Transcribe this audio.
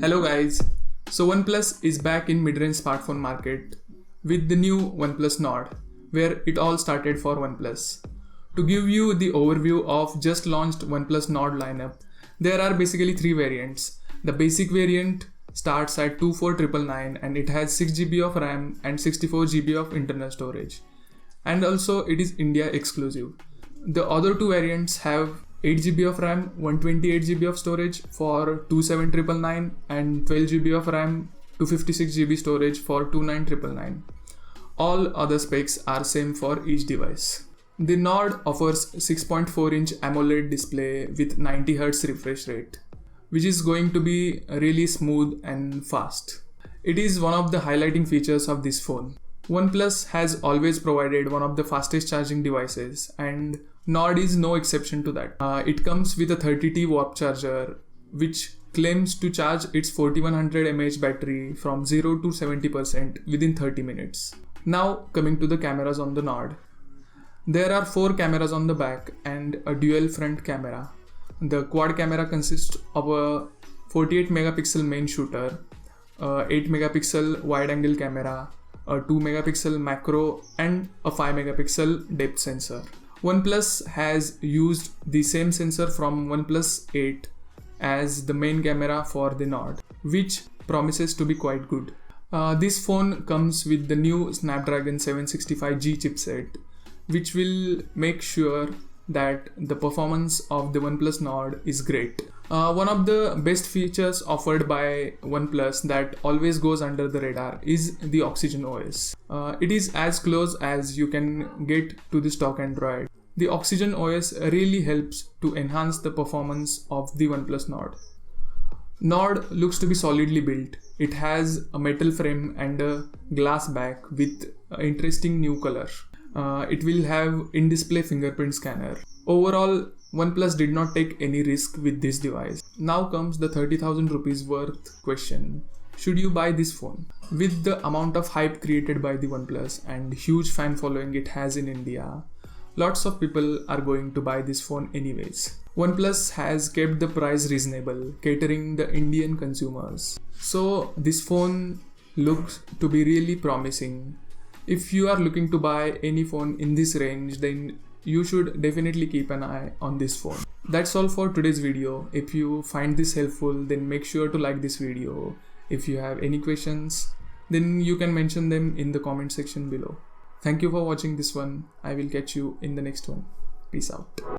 Hello guys, so OnePlus is back in mid-range smartphone market with the new OnePlus Nord, where it all started for OnePlus. To give you the overview of just launched OnePlus Nord lineup, there are basically three variants. The basic variant starts at 24,999 and it has 6GB of RAM and 64GB of internal storage. And also it is India exclusive. The other two variants have 8GB of RAM, 128GB of storage for 27,999 and 12GB of RAM, 256GB storage for 29,999. All other specs are same for each device. The Nord offers 6.4-inch AMOLED display with 90Hz refresh rate, which is going to be really smooth and fast. It is one of the highlighting features of this phone. OnePlus has always provided one of the fastest charging devices, and Nord is no exception to that. It comes with a 30T warp charger, which claims to charge its 4100 mAh battery from 0 to 70% within 30 minutes. Now coming to the cameras on the Nord. There are 4 cameras on the back and a dual front camera. The quad camera consists of a 48 megapixel main shooter, a 8 megapixel wide angle camera, a 2 megapixel macro and a 5 megapixel depth sensor. OnePlus has used the same sensor from OnePlus 8 as the main camera for the Nord, which promises to be quite good. This phone comes with the new Snapdragon 765G chipset, which will make sure that the performance of the OnePlus Nord is great. One of the best features offered by OnePlus that always goes under the radar is the Oxygen OS. It is as close as you can get to the stock Android. The Oxygen OS really helps to enhance the performance of the OnePlus Nord. Nord looks to be solidly built. It has a metal frame and a glass back with an interesting new color. It will have in-display fingerprint scanner. Overall, OnePlus did not take any risk with this device. Now comes the 30,000 rupees worth question. Should you buy this phone? With the amount of hype created by the OnePlus and huge fan following it has in India, lots of people are going to buy this phone anyways. OnePlus has kept the price reasonable, catering the Indian consumers. So this phone looks to be really promising. If you are looking to buy any phone in this range, then you should definitely keep an eye on this phone. That's all for today's video. If you find this helpful, then make sure to like this video. If you have any questions, then you can mention them in the comment section below. Thank you for watching this one. I will catch you in the next one. Peace out.